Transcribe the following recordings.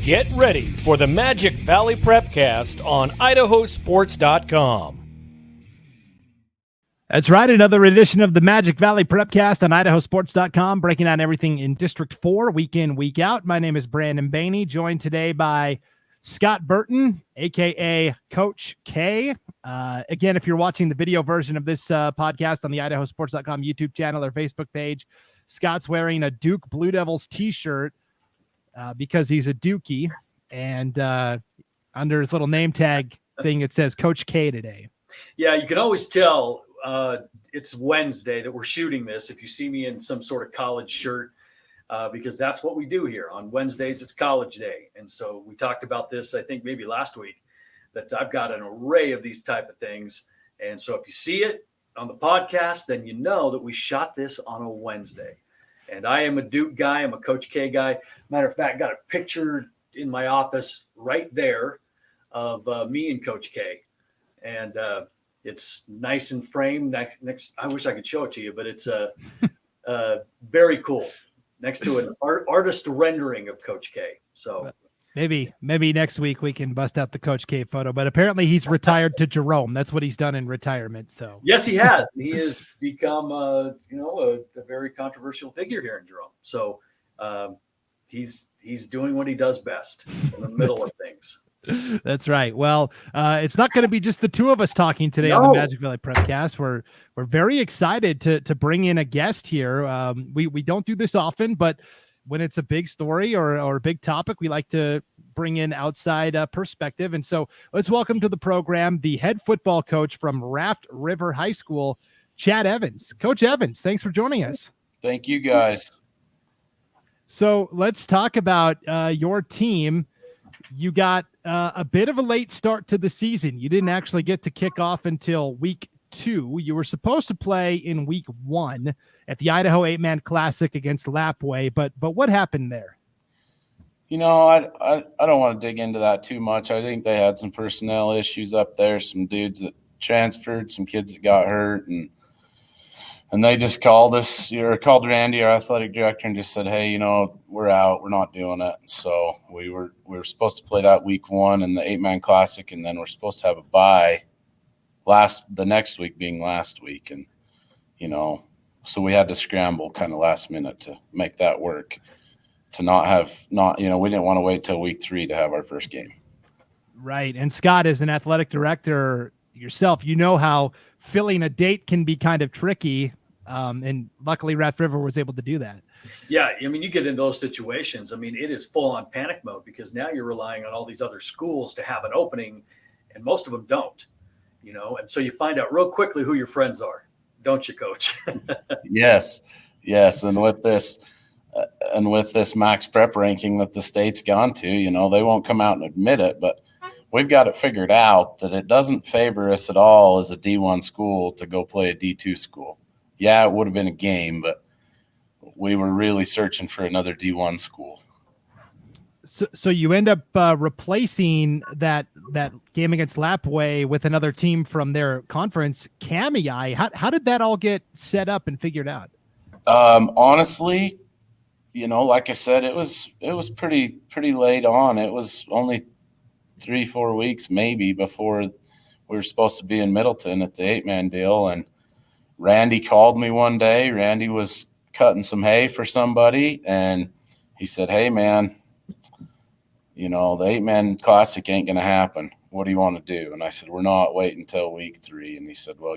Get ready for the Magic Valley Prepcast on IdahoSports.com. That's right. Another edition of the Magic Valley Prepcast on IdahoSports.com, breaking down everything in District 4, week in, week out. My name is Brandon Baney, joined today by Scott Burton, a.k.a. Coach K. Again, if you're watching the video version of this podcast on the IdahoSports.com YouTube channel or Facebook page, Scott's wearing a Duke Blue Devils t-shirt because he's a Dookie, and under his little name tag thing, it says Coach K today. Yeah, you can always tell it's Wednesday that we're shooting this if you see me in some sort of college shirt, because that's what we do here. On Wednesdays, it's college day. And so we talked about this, I think maybe last week, that I've got an array of these type of things. And so if you see it on the podcast, then you know that we shot this on a Wednesday. And I am a Duke guy. I'm a Coach K guy. Matter of fact, got a picture in my office right there of me and Coach K. And it's nice and framed. Next, I wish I could show it to you, but it's very cool. Next to an artist rendering of Coach K. So maybe next week we can bust out the Coach K photo. But apparently he's retired to Jerome. That's what he's done in retirement. So yes, he has. He has become a very controversial figure here in Jerome. So he's doing what he does best in the middle of things. That's right. Well, it's not going to be just the two of us talking today on the Magic Valley Prepcast. We're very excited to bring in a guest here. We don't do this often, but when it's a big story or a big topic, we like to bring in outside perspective. And so let's welcome to the program the head football coach from Raft River High School, Chad Evans. Coach Evans, thanks for joining us. Thank you, guys. So let's talk about your team. You got a bit of a late start to the season. You didn't actually get to kick off until week 2. You were supposed to play in week 1 at the Idaho 8-Man Classic against Lapwai, but what happened there? You know, I don't want to dig into that too much. I think they had some personnel issues up there, some dudes that transferred, some kids that got hurt, and they just called Randy, our athletic director, and just said, hey, we're out. We're not doing it. So we were supposed to play that week 1 in the 8-Man Classic, and then we're supposed to have a bye the next week being last week. And, so we had to scramble kind of last minute to make that work, to we didn't want to wait till week 3 to have our first game. Right. And Scott, as an athletic director yourself, how filling a date can be kind of tricky. And luckily Raft River was able to do that. Yeah. You get into those situations. It is full on panic mode because now you're relying on all these other schools to have an opening and most of them don't, and so you find out real quickly who your friends are, don't you, Coach? Yes. And with this max prep ranking that the state's gone to, they won't come out and admit it, but we've got it figured out that it doesn't favor us at all as a D1 school to go play a D2 school. Yeah, it would have been a game, but we were really searching for another D1 school. So you end up replacing that game against Lapwai with another team from their conference, Kamiah. How did that all get set up and figured out? Honestly, like I said, it was pretty late on. It was only 3-4 weeks maybe before we were supposed to be in Middleton at the 8-man deal. And Randy called me one day. Randy was cutting some hay for somebody, and he said, hey, man, the 8-man Classic ain't going to happen. What do you want to do? And I said, we're not waiting until week 3. And he said, well,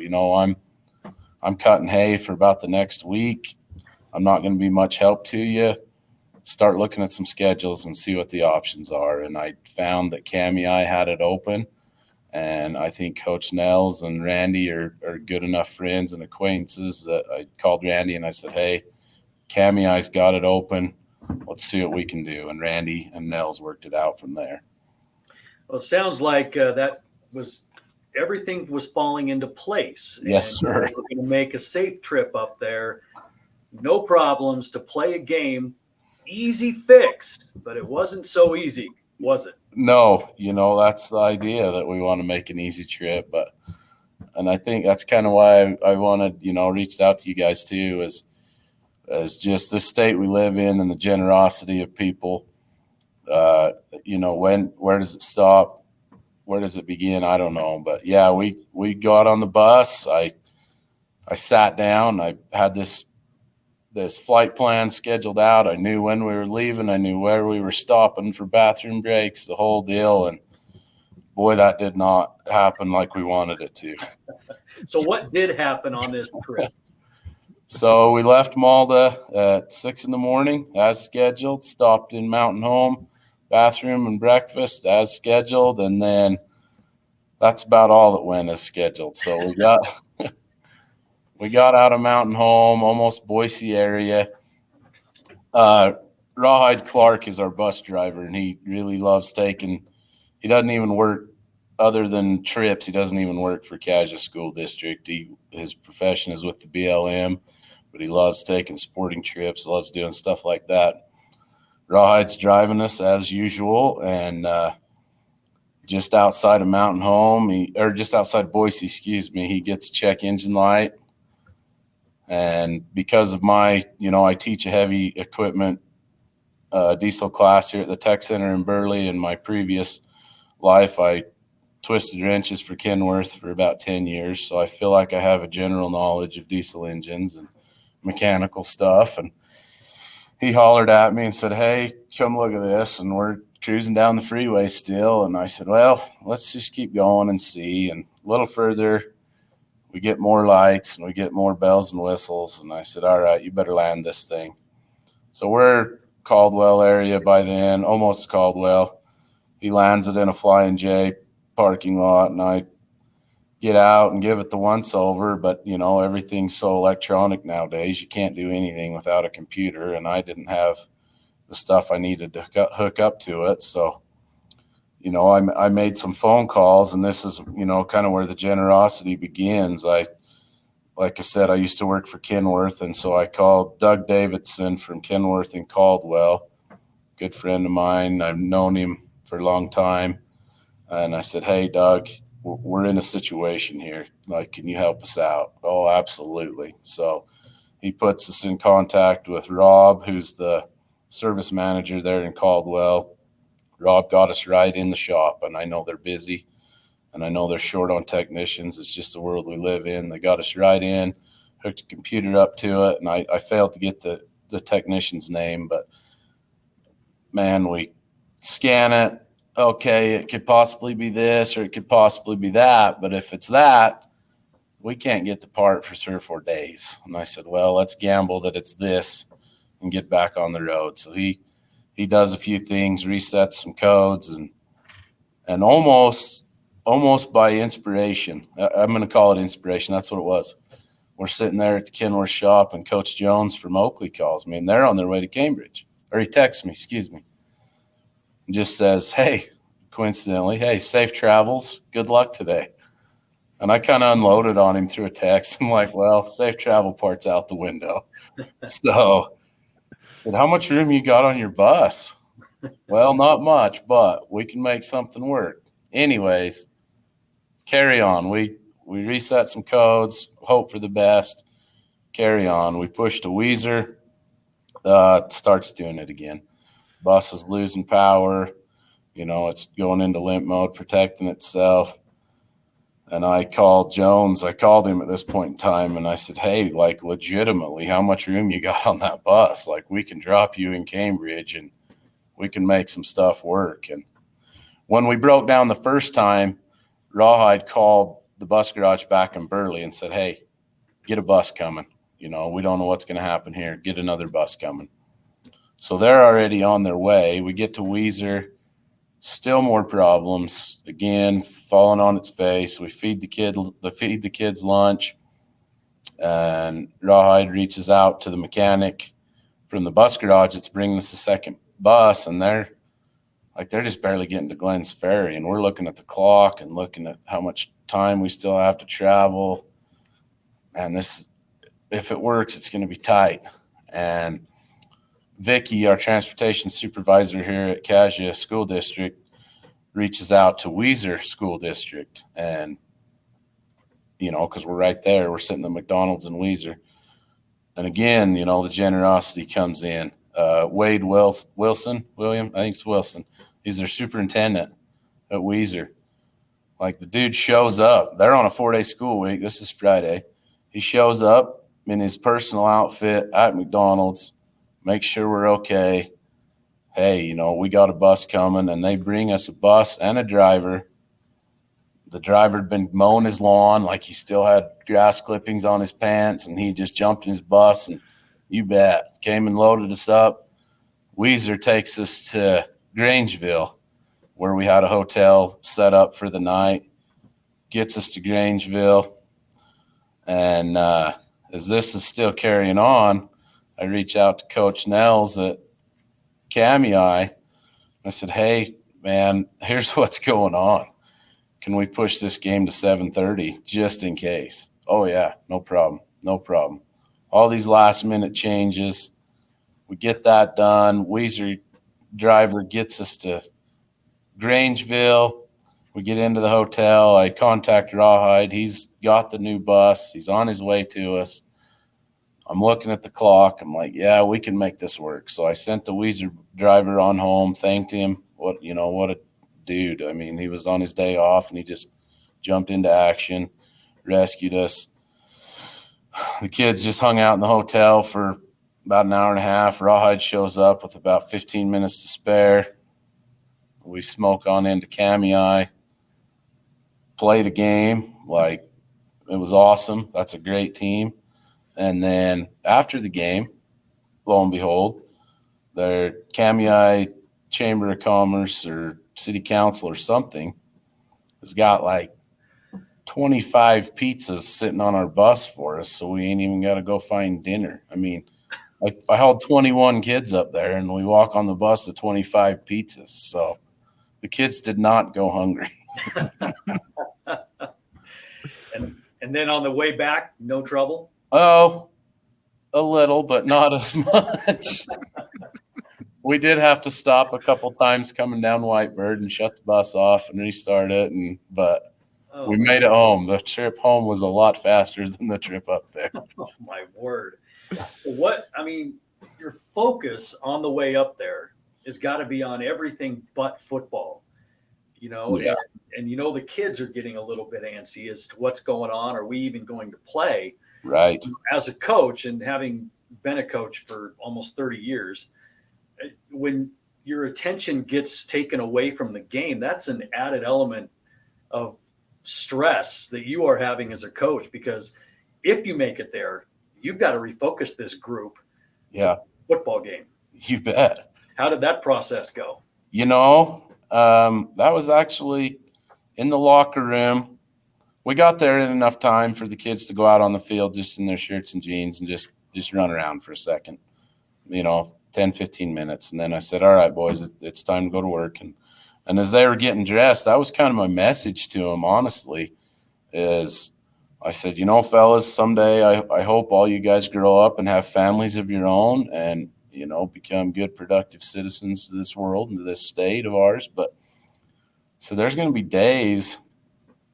I'm cutting hay for about the next week. I'm not going to be much help to you. Start looking at some schedules and see what the options are. And I found that Kamiah had it open. And I think Coach Nels and Randy are good enough friends and acquaintances that I called Randy and I said, hey, Kamiah's got it open. Let's see what we can do. And Randy and Nels worked it out from there. Well, it sounds like everything was falling into place. Yes, sir. We're going to make a safe trip up there. No problems to play a game. Easy fix, but it wasn't so easy, was it? No, that's the idea, that we want to make an easy trip. And I think that's kind of why I wanted, reached out to you guys too, as just the state we live in and the generosity of people. Where does it stop? Where does it begin? I don't know. But yeah, we got on the bus. I sat down. I had this flight plan scheduled out. I knew when we were leaving. I knew where we were stopping for bathroom breaks, the whole deal. And boy, that did not happen like we wanted it to. So what did happen on this trip? So we left Malda at 6 a.m. as scheduled, stopped in Mountain Home, bathroom and breakfast as scheduled. And then that's about all that went as scheduled. So we got out of Mountain Home, almost Boise area. Rawhide Clark is our bus driver, and he really loves he doesn't even work other than trips. He doesn't even work for Kamiah School District. His profession is with the BLM, but he loves taking sporting trips, loves doing stuff like that. Rawhide's driving us as usual, and just outside of Mountain Home, just outside Boise, he gets a check engine light. And because of I teach a heavy equipment diesel class here at the Tech Center in Burley. In my previous life, I twisted wrenches for Kenworth for about 10 years. So I feel like I have a general knowledge of diesel engines and mechanical stuff. And he hollered at me and said, "Hey, come look at this." And we're cruising down the freeway still. And I said, "Well, let's just keep going and see." And a little further, we get more lights and we get more bells and whistles. And I said, "All right, you better land this thing." So we're Caldwell area by then, almost Caldwell. He lands it in a Flying J parking lot, and I get out and give it the once over. But, everything's so electronic nowadays. You can't do anything without a computer, and I didn't have the stuff I needed to hook up to it. So, I made some phone calls, and this is, kind of where the generosity begins. Like I said, I used to work for Kenworth, and so I called Doug Davidson from Kenworth in Caldwell, good friend of mine. I've known him for a long time. And I said, "Hey, Doug, we're in a situation here. Like, can you help us out?" "Oh, absolutely." So he puts us in contact with Rob, who's the service manager there in Caldwell. Rob got us right in the shop, and I know they're busy. And I know they're short on technicians. It's just the world we live in. They got us right in, hooked a computer up to it, and I failed to get the technician's name. But, man, we scan it. Okay, it could possibly be this or it could possibly be that. But if it's that, we can't get the part for 3 or 4 days. And I said, "Well, let's gamble that it's this and get back on the road." So he does a few things, resets some codes, and almost by inspiration. I'm going to call it inspiration. That's what it was. We're sitting there at the Kenworth shop, and Coach Jones from Oakley calls me, and they're on their way to Cambridge. Or he texts me, and just says, "Hey," coincidentally, "Hey, safe travels. Good luck today." And I kind of unloaded on him through a text. I'm like, "Well, safe travel part's out the window." So I said, "How much room you got on your bus?" "Well, not much, but we can make something work." Anyways, carry on. We reset some codes, hope for the best, carry on. We push to Weezer, starts doing it again. Bus is losing power. It's going into limp mode, protecting itself. And I called Jones. I called him at this point in time, and I said, "Hey, like, legitimately, how much room you got on that bus? Like, we can drop you in Cambridge, and we can make some stuff work." And when we broke down the first time, Rawhide called the bus garage back in Burley and said, "Hey, get a bus coming. We don't know what's going to happen here. Get another bus coming." So they're already on their way. We get to Weezer, still more problems. Again, falling on its face. We feed the kids lunch, and Rawhide reaches out to the mechanic from the bus garage that's bringing us a second bus, and they're just barely getting to Glenn's Ferry, and we're looking at the clock and looking at how much time we still have to travel. And this, if it works, it's going to be tight. And Vicky, our transportation supervisor here at Kamiah School District, reaches out to Weezer School District, and because we're right there, we're sitting at McDonald's in Weezer. And again, the generosity comes in. William, I think it's Wilson. He's their superintendent at Weiser. Like, the dude shows up. They're on a 4-day school week. This is Friday. He shows up in his personal outfit at McDonald's, makes sure we're okay. Hey, we got a bus coming, and they bring us a bus and a driver. The driver had been mowing his lawn, like he still had grass clippings on his pants, and he just jumped in his bus, and you bet, came and loaded us up. Weiser takes us to Grangeville, where we had a hotel set up for the night, gets us to Grangeville. And as this is still carrying on, I reach out to Coach Nels at Kamiah. I said, hey, man, here's what's going on. Can we push this game to 7:30 just in case? Oh, yeah, no problem. All these last-minute changes. We get that done. Weiser driver gets us to Grangeville. We get into the hotel. I contact Rawhide. He's got the new bus. He's on his way to us. I'm looking at the clock. I'm like, yeah, we can make this work. So I sent the Weiser driver on home, thanked him. What a dude. I mean, he was on his day off, and he just jumped into action, rescued us. The kids just hung out in the hotel for about an hour and a half. Rawhide shows up with about 15 minutes to spare. We smoke on into Kamiah, play the game. Like, it was awesome. That's a great team. And then after the game, lo and behold, their Kamiah Chamber of Commerce or City Council or something has got like 25 pizzas sitting on our bus for us, so we ain't even got to go find dinner. I mean, I held 21 kids up there, and we walk on the bus to 25 pizzas. So the kids did not go hungry. And then on the way back, no trouble? Oh, a little, but not as much. We did have to stop a couple times coming down Whitebird and shut the bus off and restart it, but we made it home. The trip home was a lot faster than the trip up there. Oh, my word. So your focus on the way up there has got to be on everything but football, Yeah. And the kids are getting a little bit antsy as to what's going on. Are we even going to play? Right. As a coach, and having been a coach for almost 30 years, when your attention gets taken away from the game, that's an added element of stress that you are having as a coach, because if you make it there, you've got to refocus this group. Yeah. To the football game. You bet. How did that process go? That was actually in the locker room. We got there in enough time for the kids to go out on the field just in their shirts and jeans and just run around for a second, 10, 15 minutes. And then I said, all right, boys, it's time to go to work. And as they were getting dressed, that was kind of my message to them, honestly, is I said, fellas, someday I hope all you guys grow up and have families of your own and, become good, productive citizens to this world and to this state of ours. But so there's going to be days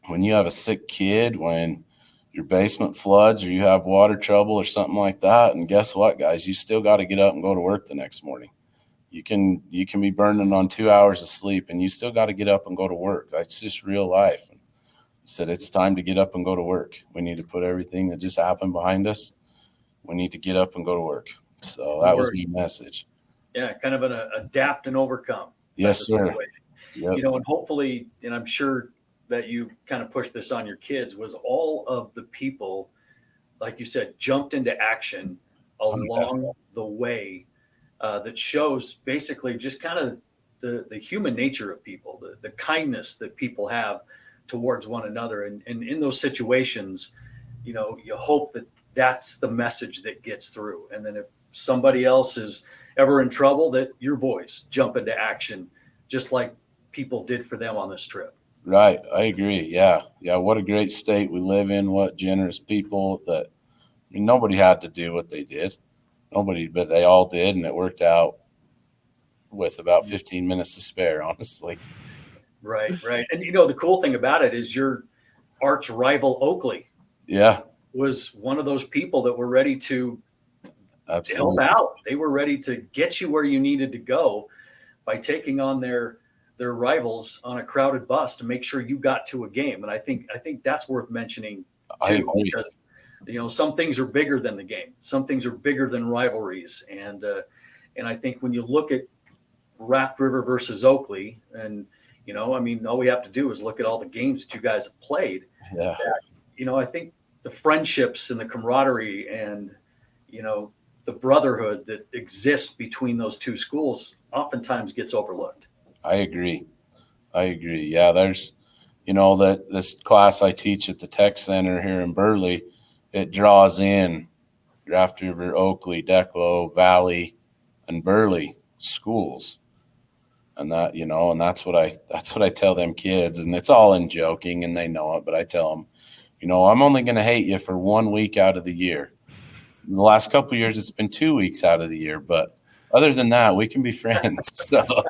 when you have a sick kid, when your basement floods or you have water trouble or something like that. And guess what, guys? You still got to get up and go to work the next morning. You can be burning on 2 hours of sleep, and you still got to get up and go to work. It's just real life. And I said, it's time to get up and go to work. We need to put everything that just happened behind us. We need to get up and go to work. So that was my message. Yeah, kind of an adapt and overcome. Yes, sir. Yep. And hopefully, and I'm sure that you kind of pushed this on your kids, was all of the people, like you said, jumped into action along the way, that shows basically just kind of the human nature of people, the kindness that people have towards one another. And in those situations, you hope that that's the message that gets through. And then if somebody else is ever in trouble, that your boys jump into action, just like people did for them on this trip. Right. I agree. Yeah. What a great state we live in. What generous people that, nobody had to do what they did. Nobody, but they all did. And it worked out with about 15 minutes to spare, honestly. Right. And the cool thing about it is your arch rival Oakley was one of those people that were ready to Absolutely. help out. They were ready to get you where you needed to go by taking on their rivals on a crowded bus to make sure you got to a game. And I think that's worth mentioning I too, agree. because some things are bigger than the game. Some things are bigger than rivalries. And I think when you look at Raft River versus Oakley, and all we have to do is look at all the games that you guys have played. Yeah. I think the friendships and the camaraderie and the brotherhood that exists between those two schools oftentimes gets overlooked. I agree. Yeah, there's, that this class I teach at the Tech Center here in Burley, it draws in Raft River, Oakley, Declo, Valley, and Burley schools. And that, and that's what I tell them kids, and it's all in joking and they know it, but I tell them, I'm only going to hate you for 1 week out of the year. In the last couple of years, it's been 2 weeks out of the year, but other than that, we can be friends. So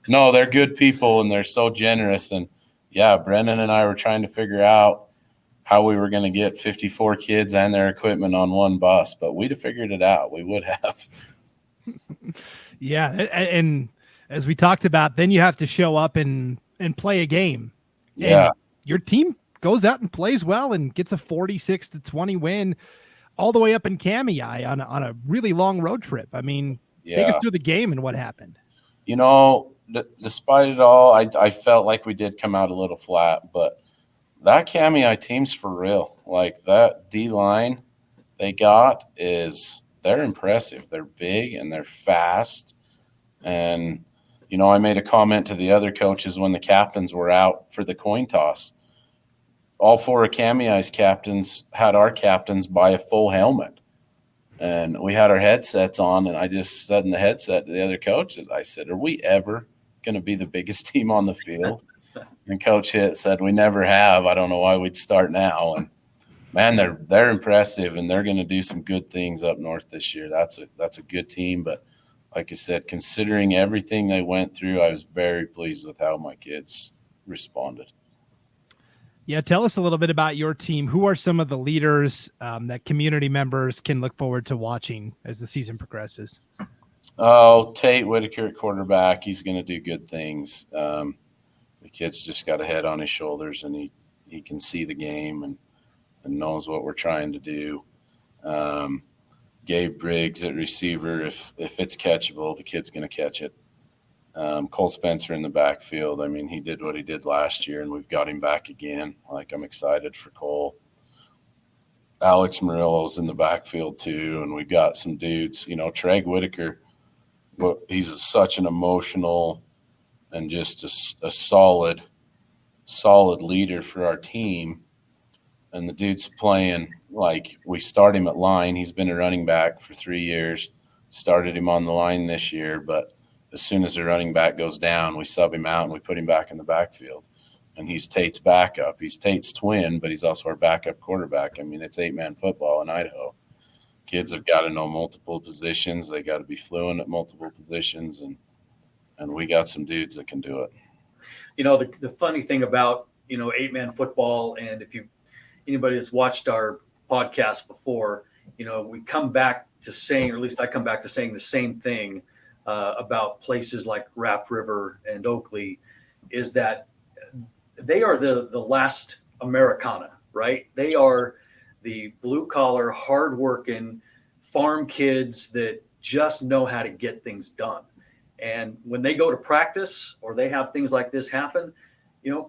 no, they're good people and they're so generous. And yeah, Brendan and I were trying to figure out how we were going to get 54 kids and their equipment on one bus, but we'd have figured it out. We would have. Yeah. And as we talked about, then you have to show up and play a game. Yeah. And your team goes out and plays well and gets a 46-20 win all the way up in Kamiah on a really long road trip. I mean, take us through the game and what happened. Despite it all, I felt like we did come out a little flat, but that Kamiah team's for real. Like that D-line they got they're impressive. They're big and they're fast. And, I made a comment to the other coaches when the captains were out for the coin toss. All 4 of Kamiah's captains had our captains buy a full helmet. And we had our headsets on, and I just said in the headset to the other coaches, I said, are we ever going to be the biggest team on the field? And Coach Hitt said, we never have. I don't know why we'd start now. And, man, they're impressive, and they're going to do some good things up north this year. That's a good team. But like I said, considering everything they went through, I was very pleased with how my kids responded. Yeah, tell us a little bit about your team. Who are some of the leaders that community members can look forward to watching as the season progresses? Oh, Tate Whitaker at quarterback. He's going to do good things. The kid's just got a head on his shoulders, and he can see the game and knows what we're trying to do. Gabe Briggs at receiver. If it's catchable, the kid's going to catch it. Cole Spencer in the backfield. I mean, he did what he did last year, and we've got him back again. Like, I'm excited for Cole. Alex Murillo's in the backfield too, and we've got some dudes. Treg Whitaker, he's such an emotional and just a solid leader for our team. And the dude's playing, like, we start him at line. He's been a running back for 3 years. Started him on the line this year, but as soon as the running back goes down, we sub him out and we put him back in the backfield. And he's Tate's backup. He's Tate's twin, but he's also our backup quarterback. I mean, it's 8-man football in Idaho. Kids have got to know multiple positions. They got to be fluent at multiple positions, and we got some dudes that can do it. The funny thing about 8-man football, and if anybody that's watched our podcast before, we come back to saying, or at least I come back to saying the same thing about places like Raft River and Oakley, is that they are the last Americana, right? They are the blue collar, hardworking farm kids that just know how to get things done. And when they go to practice or they have things like this happen,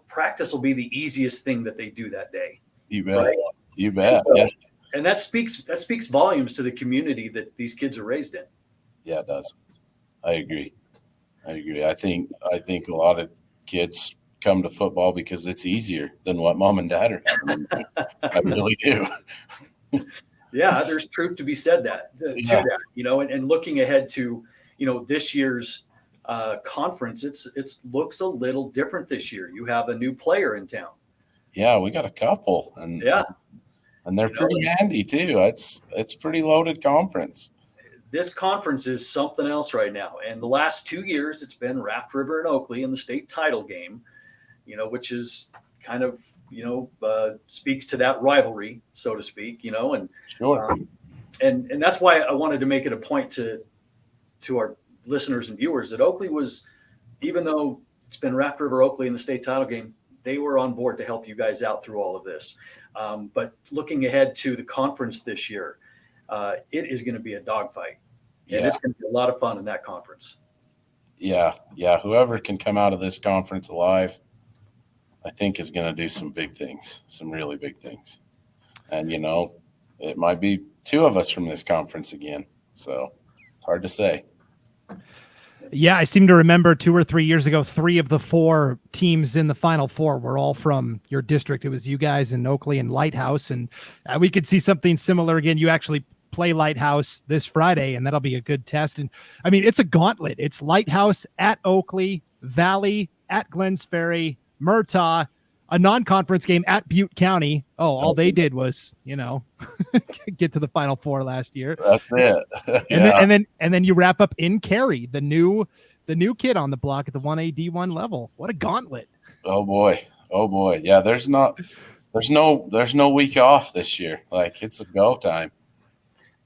practice will be the easiest thing that they do that day. You bet. Right? You bet. And, so, and that speaks volumes to the community that these kids are raised in. Yeah, it does. I agree. I think a lot of kids come to football because it's easier than what mom and dad are having. I really do. Yeah, there's truth to be said to that, and looking ahead to, this year's conference, it looks a little different this year. You have a new player in town. Yeah, we got a couple, and they're pretty handy too. It's pretty loaded conference. This conference is something else right now. And the last 2 years, it's been Raft River and Oakley in the state title game, which is kind of, speaks to that rivalry, so to speak, and sure. And that's why I wanted to make it a point to our listeners and viewers that Oakley was, even though it's been Raft River Oakley in the state title game, they were on board to help you guys out through all of this. But looking ahead to the conference this year, it is going to be a dogfight. And it's going to be a lot of fun in that conference. Yeah. Whoever can come out of this conference alive, I think is going to do some big things, some really big things. And, it might be two of us from this conference again. So it's hard to say. Yeah, I seem to remember 2 or 3 years ago, 3 of the 4 teams in the Final Four were all from your district. It was you guys and Oakley and Lighthouse, and we could see something similar again. You actually play Lighthouse this Friday, and that'll be a good test. And I mean, it's a gauntlet. It's Lighthouse at Oakley, Valley at Glens Ferry, Murtaugh, a non-conference game at Butte County. Oh, all they did was, get to the Final Four last year. That's it. And then you wrap up in Cary, the new kid on the block at the 1A D1 level. What a gauntlet. Oh boy. Yeah, there's no week off this year. Like, it's a go time.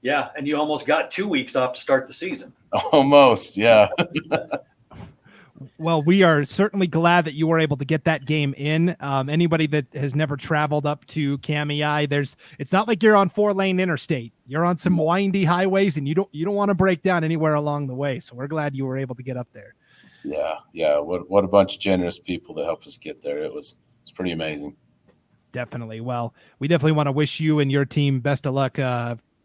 Yeah, and you almost got 2 weeks off to start the season. Almost, yeah. Well, we are certainly glad that you were able to get that game in. Anybody that has never traveled up to Kamiah, it's not like you're on 4-lane interstate. You're on some windy highways, and you don't want to break down anywhere along the way. So we're glad you were able to get up there. Yeah. What a bunch of generous people that helped us get there. It's pretty amazing. Definitely. Well, we definitely want to wish you and your team best of luck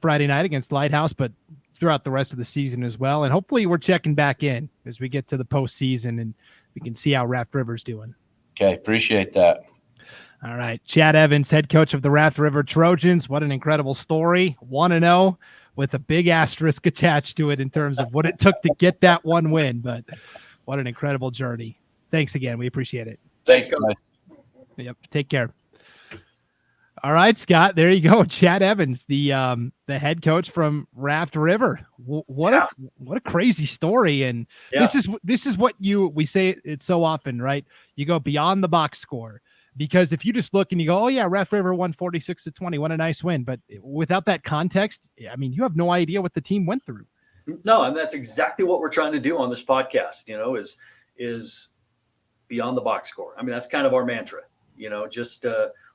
Friday night against Lighthouse, but throughout the rest of the season as well. And hopefully we're checking back in as we get to the postseason and we can see how Raft River's doing. Okay. Appreciate that. All right. Chad Evans, head coach of the Raft River Trojans. What an incredible story. 1-0 with a big asterisk attached to it in terms of what it took to get that one win, but what an incredible journey. Thanks again. We appreciate it. Thanks, guys. Yep. Take care. All right, Scott, there you go. Chad Evans, the head coach from Raft River. What a crazy story. And this is what we say it so often, right? You go beyond the box score, because if you just look and you go, oh yeah, Raft River won 46-20. What a nice win. But without that context, I mean, you have no idea what the team went through. No, and that's exactly what we're trying to do on this podcast, is beyond the box score. I mean, that's kind of our mantra, just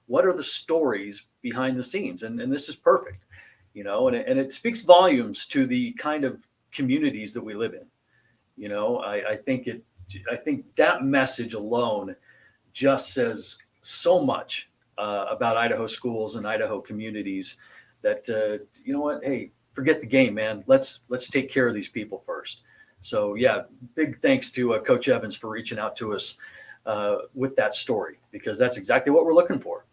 what are the stories behind the scenes? And this is perfect, and it speaks volumes to the kind of communities that we live in. I think that message alone just says so much about Idaho schools and Idaho communities that, hey, forget the game, man. Let's take care of these people first. So yeah, big thanks to Coach Evans for reaching out to us with that story, because that's exactly what we're looking for.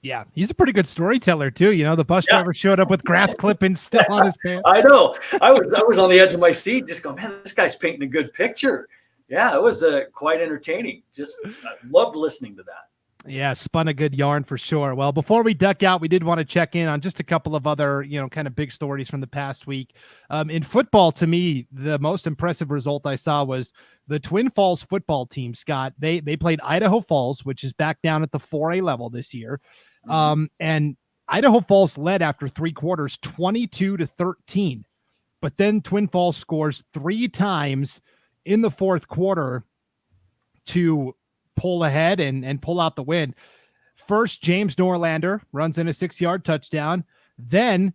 Yeah, he's a pretty good storyteller too. The bus driver showed up with grass clippings still on his pants. I know. I was on the edge of my seat, just going, man, this guy's painting a good picture. Yeah, it was quite entertaining. I loved listening to that. Yeah, spun a good yarn for sure. Well, before we duck out, we did want to check in on just a couple of other, kind of big stories from the past week. In football, to me, the most impressive result I saw was the Twin Falls football team, Scott. They played Idaho Falls, which is back down at the 4A level this year. And Idaho Falls led after 3 quarters, 22-13. But then Twin Falls scores 3 times in the 4th quarter to pull ahead and pull out the win. First, James Norlander runs in a 6-yard touchdown. Then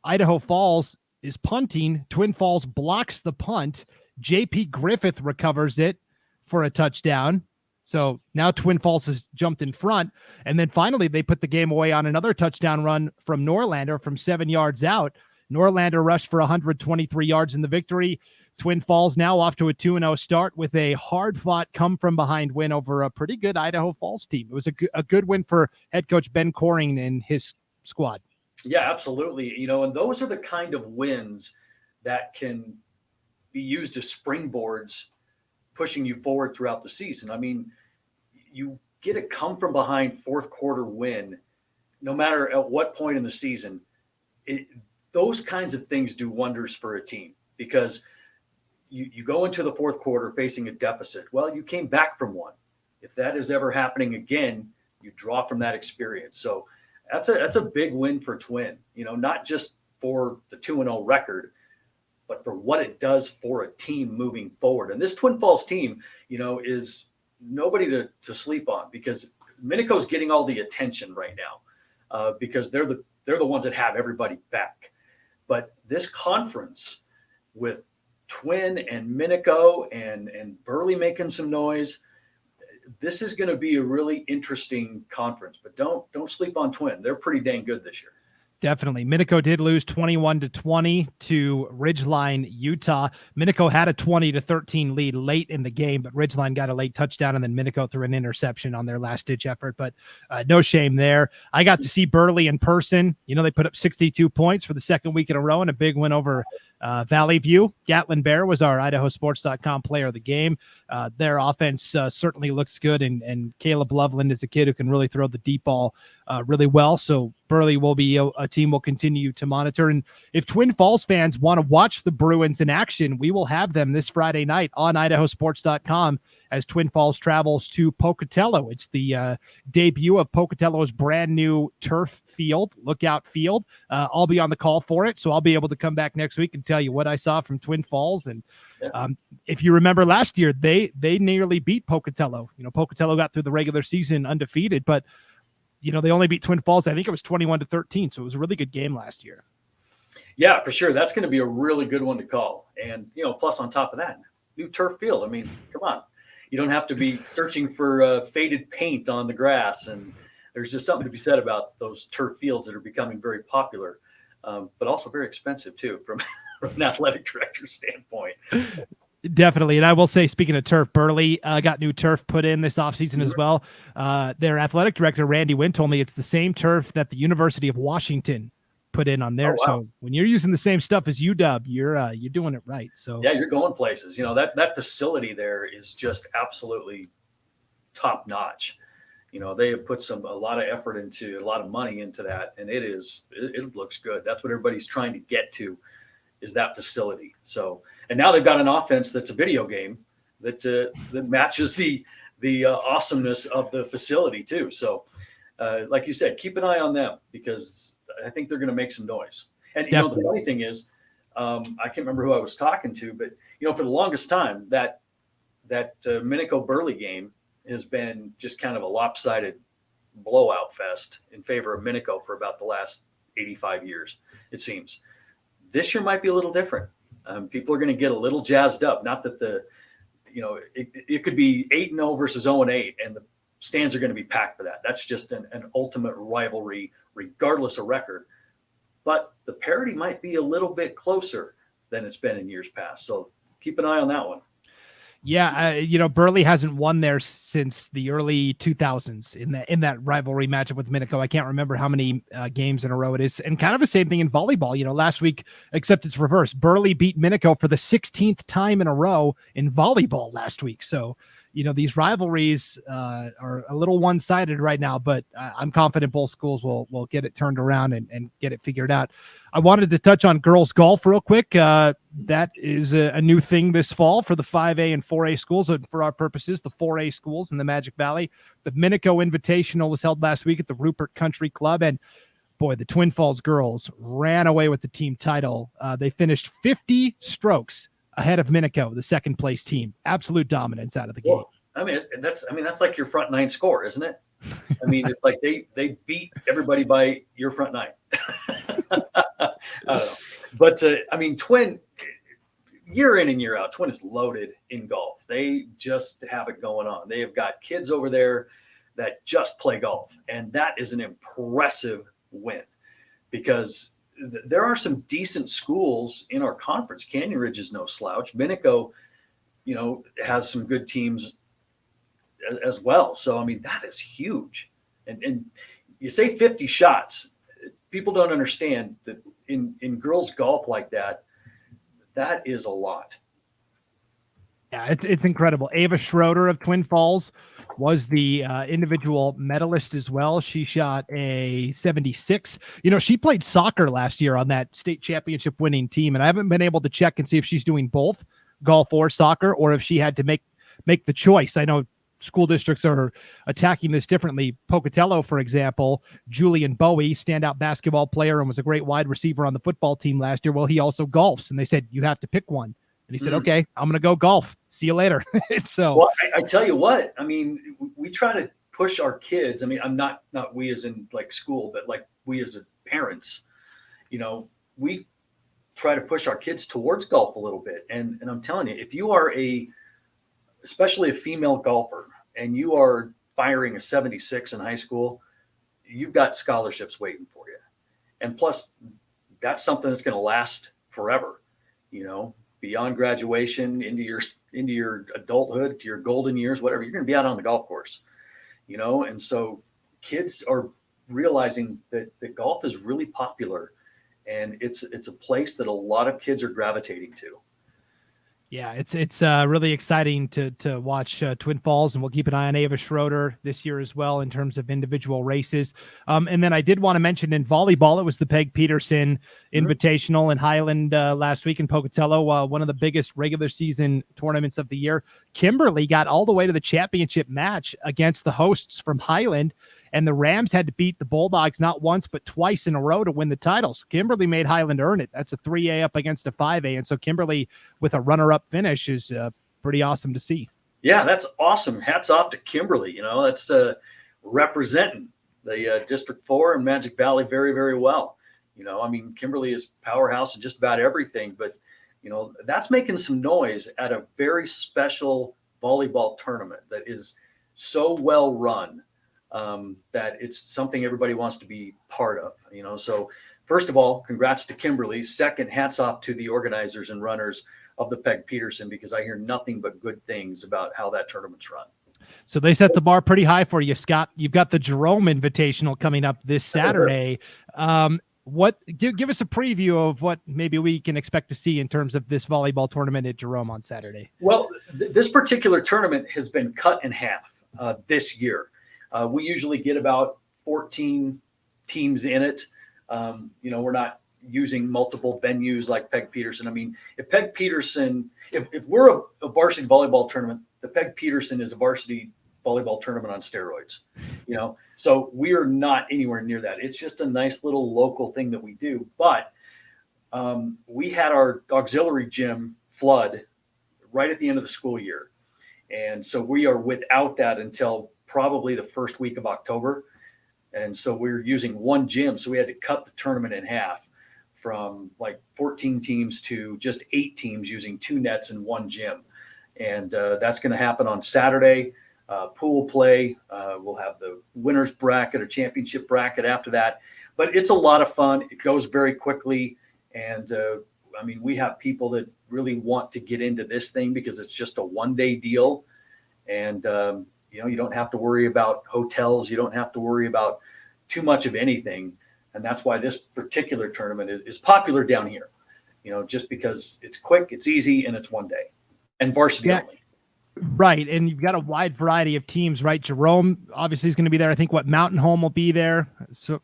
Idaho Falls is punting. Twin Falls blocks the punt. JP Griffith recovers it for a touchdown. So now Twin Falls has jumped in front. And then finally, they put the game away on another touchdown run from Norlander from 7 yards out. Norlander rushed for 123 yards in the victory. Twin Falls now off to a 2-0 start with a hard-fought come-from-behind win over a pretty good Idaho Falls team. It was a good win for head coach Ben Coring and his squad. Yeah, absolutely. And those are the kind of wins that can be used as springboards pushing you forward throughout the season. I mean, you get a come-from-behind 4th quarter win, no matter at what point in the season, those kinds of things do wonders for a team, because you go into the 4th quarter facing a deficit. Well, you came back from one. If that is ever happening again, you draw from that experience. So that's a big win for Twin, not just for the 2-0 record, but for what it does for a team moving forward. And this Twin Falls team, is nobody to sleep on, because Minico's getting all the attention right now because they're the ones that have everybody back. But this conference with Twin and Minico and Burley making some noise, this is going to be a really interesting conference. But don't sleep on Twin. They're pretty dang good this year. Definitely. Minico did lose 21-20 to Ridgeline, Utah. Minico had a 20-13 lead late in the game, but Ridgeline got a late touchdown, and then Minico threw an interception on their last-ditch effort. But no shame there. I got to see Burley in person. They put up 62 points for the second week in a row and a big win over Valley View. Gatlin Bear was our IdahoSports.com player of the game. Their offense certainly looks good, and Caleb Loveland is a kid who can really throw the deep ball really well. So Burley will be a team we'll continue to monitor. And if Twin Falls fans want to watch the Bruins in action, we will have them this Friday night on IdahoSports.com as Twin Falls travels to Pocatello. It's the debut of Pocatello's brand new turf field, Lookout Field. I'll be on the call for it, so I'll be able to come back next week and tell you what I saw from Twin Falls. And if you remember last year, they nearly beat Pocatello. Pocatello got through the regular season undefeated, but they only beat Twin Falls. I think it was 21-13. So it was a really good game last year. Yeah, for sure. That's going to be a really good one to call. And, plus on top of that, new turf field. I mean, come on. You don't have to be searching for faded paint on the grass. And there's just something to be said about those turf fields that are becoming very popular, but also very expensive too, from an athletic director's standpoint. Definitely. And I will say, speaking of turf, Burley got new turf put in this offseason as well. Their athletic director, Randy Wynn, told me it's the same turf that the University of Washington put in on there. Oh, wow. So when you're using the same stuff as UW, you're doing it right. So yeah, you're going places. That facility there is just absolutely top notch. They have put a lot of effort into, a lot of money into that, and it looks good. That's what everybody's trying to get to, is that facility. So, and now they've got an offense that's a video game that matches the awesomeness of the facility too. So, like you said, keep an eye on them, because I think they're going to make some noise. And the funny thing is, I can't remember who I was talking to, but for the longest time, that Minico Burley game has been just kind of a lopsided blowout fest in favor of Minico for about the last 85 years, it seems. This year might be a little different. People are going to get a little jazzed up. Not that it could be 8-0 versus 0-8, and the stands are going to be packed for that. That's just an ultimate rivalry, regardless of record. But the parity might be a little bit closer than it's been in years past. So keep an eye on that one. Yeah, Burley hasn't won there since the early 2000s in that rivalry matchup with Minico. I can't remember how many games in a row it is. And kind of the same thing in volleyball. Last week, except it's reverse. Burley beat Minico for the 16th time in a row in volleyball last week. So, these rivalries are a little one-sided right now, but I'm confident both schools will get it turned around and get it figured out. I wanted to touch on girls golf real quick. That is a new thing this fall for the 5A and 4A schools, and for our purposes, the 4A schools in the Magic Valley. The Minico Invitational was held last week at the Rupert Country Club, and boy, the Twin Falls girls ran away with the team title. They finished 50 strokes ahead of Minico, the second place team. Absolute dominance out of the gate. I mean, that's like your front nine score, isn't it? I mean, it's like they beat everybody by your front nine. I don't know. But Twin, year in and year out, Twin is loaded in golf. They just have it going on. They have got kids over there that just play golf. And that is an impressive win, because there are some decent schools in our conference. Canyon Ridge is no slouch. Minico, has some good teams as well. So, that is huge. And you say 50 shots. People don't understand that in girls golf like that is a lot. Yeah, it's incredible. Ava Schroeder of Twin Falls was the individual medalist as well. She shot a 76. She played soccer last year on that state championship winning team, and I haven't been able to check and see if she's doing both golf or soccer, or if she had to make the choice. I know school districts are attacking this differently. Pocatello, for example, Julian Bowie, standout basketball player and was a great wide receiver on the football team last year. Well, he also golfs, and they said, you have to pick one. And he said, okay, I'm going to go golf. See you later. So, well, I tell you what, I mean, we try to push our kids. I mean, I'm not we as in like school, but like we as parents, we try to push our kids towards golf a little bit. And I'm telling you, if you are especially a female golfer, and you are firing a 76 in high school, you've got scholarships waiting for you. And plus, that's something that's going to last forever, beyond graduation into your adulthood, to your golden years, whatever. You're going to be out on the golf course, and so kids are realizing that golf is really popular, and it's a place that a lot of kids are gravitating to. Yeah, it's really exciting to watch Twin Falls, and we'll keep an eye on Ava Schroeder this year as well in terms of individual races. And then I did want to mention in volleyball, it was the Peg Peterson Invitational in Highland last week in Pocatello, one of the biggest regular season tournaments of the year. Kimberly got all the way to the championship match against the hosts from Highland, and the Rams had to beat the Bulldogs not once but twice in a row to win the title. So Kimberly made Highland earn it. That's a 3A up against a 5A, and so Kimberly with a runner-up finish is pretty awesome to see. Yeah, that's awesome. Hats off to Kimberly. That's representing the District 4 and Magic Valley very, very well. I mean, Kimberly is powerhouse in just about everything, but that's making some noise at a very special volleyball tournament that is so well run that it's something everybody wants to be part of. So first of all, congrats to Kimberly. Second, hats off to the organizers and runners of the Peg Peterson, because I hear nothing but good things about how that tournament's run. So they set the bar pretty high for you, Scott. You've got the Jerome Invitational coming up this Saturday. Give us a preview of what maybe we can expect to see in terms of this volleyball tournament at Jerome on Saturday. Well, this particular tournament has been cut in half this year. We usually get about 14 teams in it. We're not using multiple venues like Peg Peterson. I mean, if Peg Peterson, if we're a varsity volleyball tournament, the Peg Peterson is a varsity volleyball tournament on steroids, so we are not anywhere near that. It's just a nice little local thing that we do. But we had our auxiliary gym flood right at the end of the school year. And so we are without that until probably the first week of October. And so we're using one gym. So we had to cut the tournament in half from like 14 teams to just 8 teams using 2 nets and one gym. And that's going to happen on Saturday. Pool play. We'll have the winner's bracket or championship bracket after that. But it's a lot of fun. It goes very quickly. And we have people that really want to get into this thing because it's just a one-day deal. And, you don't have to worry about hotels. You don't have to worry about too much of anything. And that's why this particular tournament is popular down here, just because it's quick, it's easy, and it's one day and varsity only. Right. And you've got a wide variety of teams, right? Jerome obviously is going to be there. I think Mountain Home will be there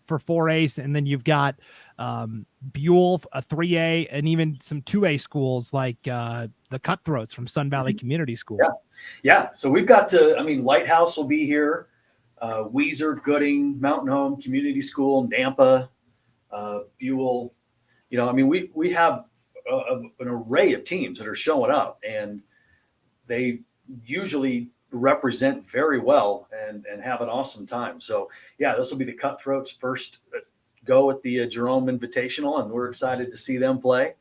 for 4As. And then you've got Buell, a 3A, and even some 2A schools like the Cutthroats from Sun Valley Community School. Yeah. So we've got Lighthouse will be here. Weiser, Gooding, Mountain Home, Community School, Nampa, Buell. We have an array of teams that are showing up, and they usually represent very well and have an awesome time. So this will be the Cutthroats first go at the Jerome Invitational, and we're excited to see them play.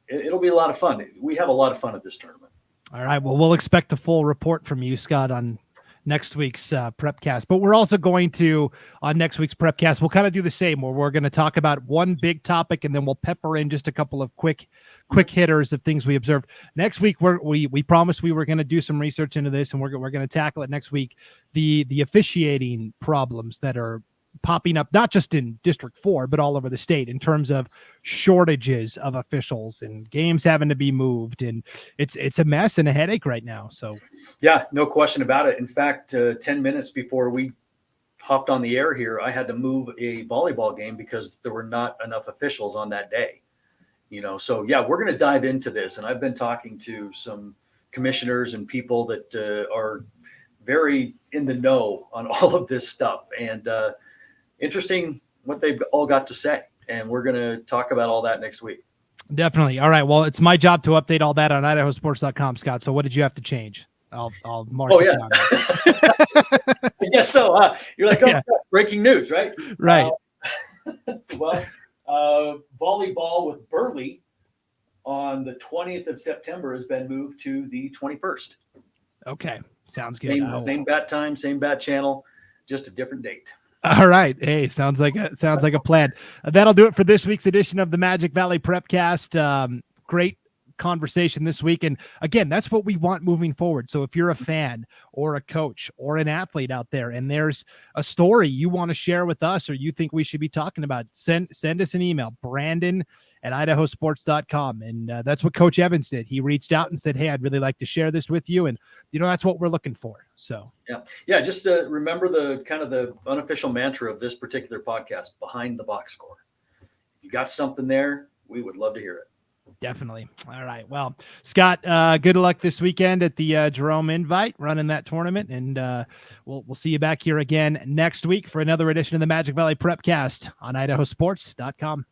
It'll be a lot of fun. We have a lot of fun at this tournament. All right. Well, we'll expect a full report from you, Scott, on next week's Prepcast. But we're also going to, on next week's Prepcast, we'll kind of do the same, where we're going to talk about one big topic, and then we'll pepper in just a couple of quick hitters of things we observed. Next week, we promised we were going to do some research into this, and we're going to tackle it next week. The officiating problems that are popping up, not just in District 4, but all over the state, in terms of shortages of officials and games having to be moved. And it's a mess and a headache right now. So yeah, no question about it. In fact, 10 minutes before we hopped on the air here, I had to move a volleyball game because there were not enough officials on that day. So yeah, we're going to dive into this. And I've been talking to some commissioners and people that are very in the know on all of this stuff, and interesting what they've all got to say. And we're going to talk about all that next week. Definitely. All right. Well, it's my job to update all that on IdahoSports.com, Scott. So what did you have to change? I'll mark it down. I guess so. You're like, breaking news, right? Right. Volleyball with Burley on the 20th of September has been moved to the 21st. Okay. Sounds good. Same bat time, same bat channel, just a different date. All right. Hey, sounds like a plan. That'll do it for this week's edition of the Magic Valley Prepcast. Great conversation this week. And again, that's what we want moving forward. So if you're a fan or a coach or an athlete out there, and there's a story you want to share with us, or you think we should be talking about, send us an email, Brandon@IdahoSports.com. And that's what Coach Evans did. He reached out and said, hey, I'd really like to share this with you. And, that's what we're looking for. So, yeah. Just remember the kind of the unofficial mantra of this particular podcast, behind the box score. If you got something there, we would love to hear it. Definitely. All right. Well, Scott, good luck this weekend at the Jerome Invite, running that tournament. And we'll see you back here again next week for another edition of the Magic Valley Prepcast on IdahoSports.com.